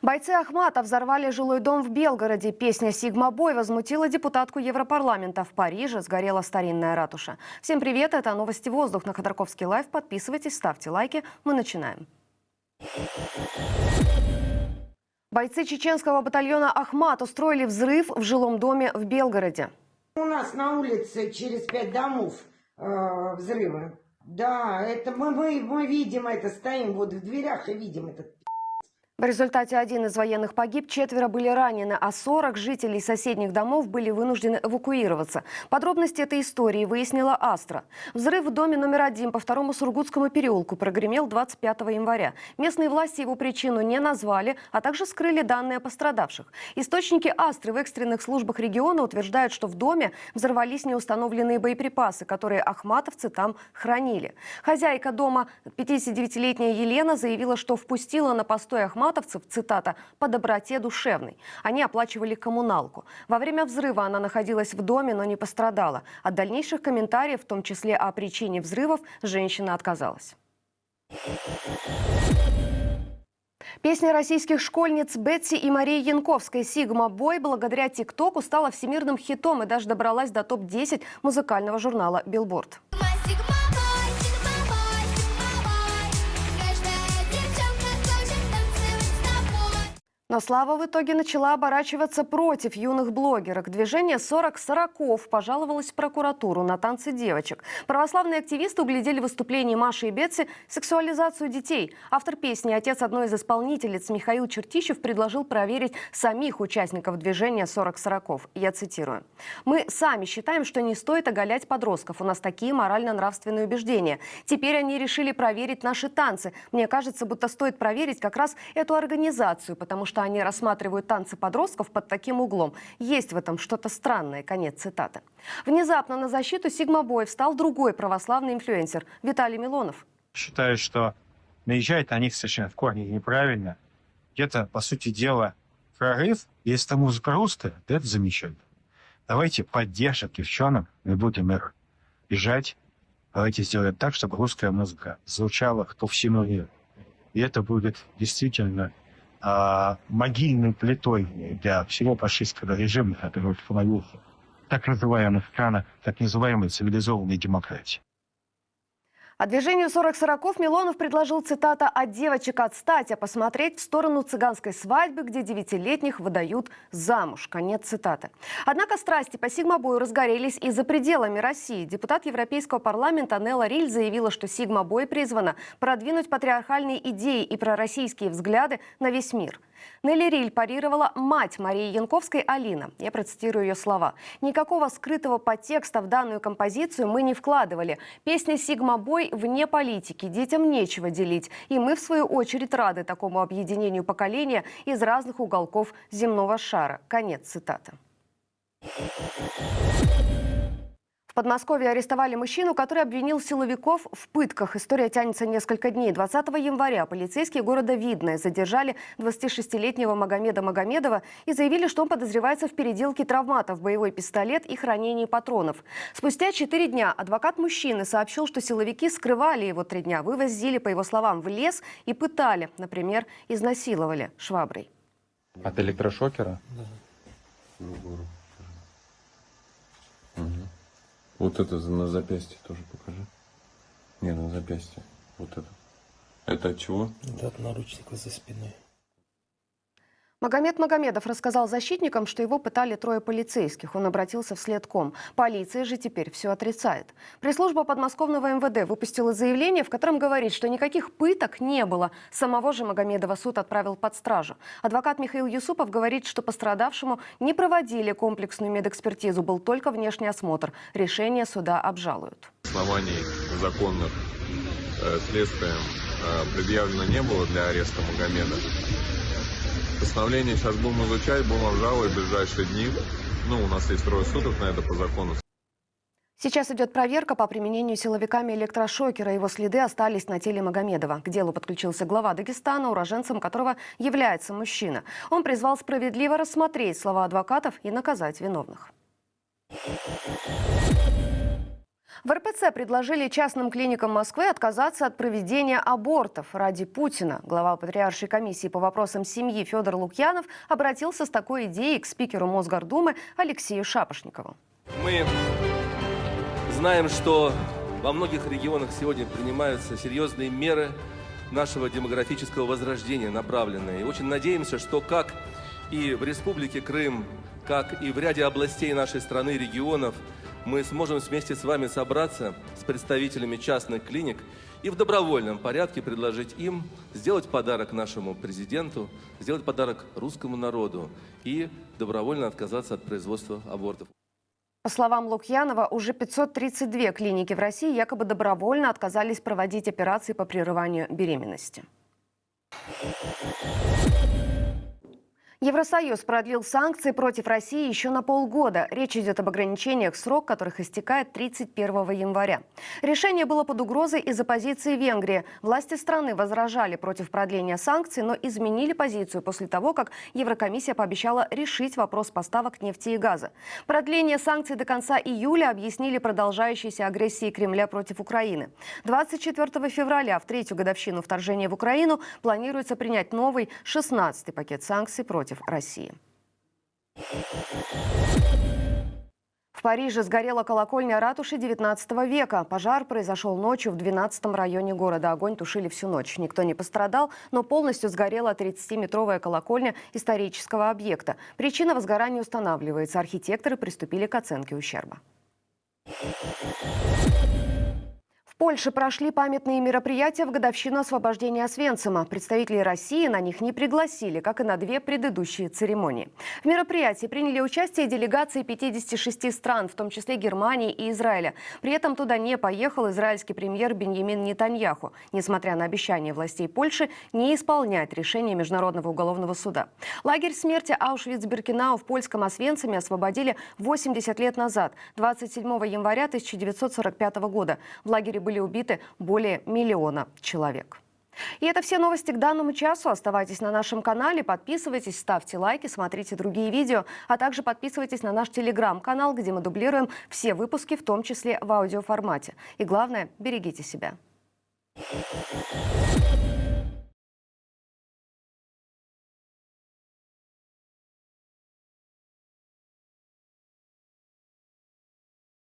Бойцы Ахмата взорвали жилой дом в Белгороде. Песня «Сигма Бой» возмутила депутатку Европарламента. В Париже сгорела старинная ратуша. Всем привет, это «Новости воздух» на Ходорковский лайв. Подписывайтесь, ставьте лайки. Мы начинаем. Бойцы чеченского батальона «Ахмат» устроили взрыв в жилом доме в Белгороде. У нас на улице через 5 домов взрывы. Да, это мы видим это, стоим вот в дверях и видим это. В результате один из военных погиб, 4 были ранены, а 40 жителей соседних домов были вынуждены эвакуироваться. Подробности этой истории выяснила Астра. Взрыв в доме номер 1 по 2-му Сургутскому переулку прогремел 25 января. Местные власти его причину не назвали, а также скрыли данные о пострадавших. Источники Астры в экстренных службах региона утверждают, что в доме взорвались неустановленные боеприпасы, которые ахматовцы там хранили. Хозяйка дома, 59-летняя Елена, заявила, что впустила на постой ахматовцев, цитата, «по доброте душевной». Они оплачивали коммуналку. Во время взрыва она находилась в доме, но не пострадала. От дальнейших комментариев, в том числе о причине взрывов, женщина отказалась. Песня российских школьниц Бетси и Марии Янковской «Сигма Бой» благодаря ТикТоку стала всемирным хитом и даже добралась до топ-10 музыкального журнала «Билборд». Но слава в итоге начала оборачиваться против юных блогерок. Движение 40-40 пожаловалось в прокуратуру на танцы девочек. Православные активисты углядели в выступлении Маши и Бетси сексуализацию детей. Автор песни, отец одной из исполнительниц Михаил Чертищев, предложил проверить самих участников движения 40-40. Я цитирую. «Мы сами считаем, что не стоит оголять подростков. У нас такие морально-нравственные убеждения. Теперь они решили проверить наши танцы. Мне кажется, будто стоит проверить как раз эту организацию, потому что они рассматривают танцы подростков под таким углом. Есть в этом что-то странное». Конец цитаты. Внезапно на защиту Сигма Бой встал другой православный инфлюенсер Виталий Милонов. Считаю, что наезжает на них совершенно в корне неправильно. Это, по сути дела, прорыв. Если это музыка русская, то это замечательно. Давайте поддержим девчонок, не будем их бежать. Давайте сделаем так, чтобы русская музыка звучала по всему миру. И это будет действительно могильной плитой для всего фашистского режима, который становился в так называемых странах, так называемой цивилизованной демократии. А движению 40-40 Милонов предложил, цитата, «от девочек отстать, а посмотреть в сторону цыганской свадьбы, где 9-летних выдают замуж». Конец цитаты. Однако страсти по Сигма-бою разгорелись и за пределами России. Депутат Европейского парламента Нелла Риль заявила, что Сигма-бой призвана продвинуть патриархальные идеи и пророссийские взгляды на весь мир. Нелли Риль парировала мать Марии Янковской Алина. Я процитирую ее слова. «Никакого скрытого подтекста в данную композицию мы не вкладывали. Песня «Сигма Бой» вне политики, детям нечего делить. И мы, в свою очередь, рады такому объединению поколения из разных уголков земного шара». Конец цитаты. В Подмосковье арестовали мужчину, который обвинил силовиков в пытках. История тянется несколько дней. 20 января полицейские города Видное задержали 26-летнего Магомеда Магомедова и заявили, что он подозревается в переделке травматов, боевой пистолет и хранении патронов. Спустя 4 дня адвокат мужчины сообщил, что силовики скрывали его 3 дня, вывозили, по его словам, в лес и пытали, например, изнасиловали шваброй. От электрошокера? Да. Угу. Вот это на запястье тоже покажи. Не, на запястье. Вот это. Это от чего? Да, от наручника за спиной. Магомед Магомедов рассказал защитникам, что его пытали 3 полицейских. Он обратился в следком. Полиция же теперь все отрицает. Пресс-служба подмосковного МВД выпустила заявление, в котором говорит, что никаких пыток не было. Самого же Магомедова суд отправил под стражу. Адвокат Михаил Юсупов говорит, что пострадавшему не проводили комплексную медэкспертизу, был только внешний осмотр. Решение суда обжалуют. Оснований законных следствием предъявлено не было для ареста Магомеда. Постановление сейчас будем изучать, будем обжаловать в ближайшие дни. У нас есть 3 суток на это по закону. Сейчас идет проверка по применению силовиками электрошокера. Его следы остались на теле Магомедова. К делу подключился глава Дагестана, уроженцем которого является мужчина. Он призвал справедливо рассмотреть слова адвокатов и наказать виновных. В РПЦ предложили частным клиникам Москвы отказаться от проведения абортов ради Путина. Глава Патриаршей комиссии по вопросам семьи Федор Лукьянов обратился с такой идеей к спикеру Мосгордумы Алексею Шапошникову. Мы знаем, что во многих регионах сегодня принимаются серьезные меры нашего демографического возрождения, направленные. И очень надеемся, что как и в Республике Крым, как и в ряде областей нашей страны, регионов, мы сможем вместе с вами собраться с представителями частных клиник и в добровольном порядке предложить им сделать подарок нашему президенту, сделать подарок русскому народу и добровольно отказаться от производства абортов. По словам Лукьянова, уже 532 клиники в России якобы добровольно отказались проводить операции по прерыванию беременности. Евросоюз продлил санкции против России еще на полгода. Речь идет об ограничениях, срок которых истекает 31 января. Решение было под угрозой из-за позиции Венгрии. Власти страны возражали против продления санкций, но изменили позицию после того, как Еврокомиссия пообещала решить вопрос поставок нефти и газа. Продление санкций до конца июля объяснили продолжающейся агрессией Кремля против Украины. 24 февраля, в третью годовщину вторжения в Украину, планируется принять новый 16-й пакет санкций против России. В Париже сгорела колокольня ратуши XIX века. Пожар произошел ночью в 12-м районе города. Огонь тушили всю ночь. Никто не пострадал, но полностью сгорела 30-метровая колокольня исторического объекта. Причина возгорания устанавливается. Архитекторы приступили к оценке ущерба. В Польше прошли памятные мероприятия в годовщину освобождения Освенцима. Представителей России на них не пригласили, как и на две предыдущие церемонии. В мероприятии приняли участие делегации 56 стран, в том числе Германии и Израиля. При этом туда не поехал израильский премьер Биньямин Нетаньяху, несмотря на обещание властей Польши не исполнять решение Международного уголовного суда. Лагерь смерти Аушвиц-Биркенау в польском Освенциме освободили 80 лет назад, 27 января 1945 года. В лагере были убиты более 1 миллиона человек. И это все новости к данному часу. Оставайтесь на нашем канале, подписывайтесь, ставьте лайки, смотрите другие видео, а также подписывайтесь на наш телеграм-канал, где мы дублируем все выпуски, в том числе в аудиоформате. И главное, берегите себя.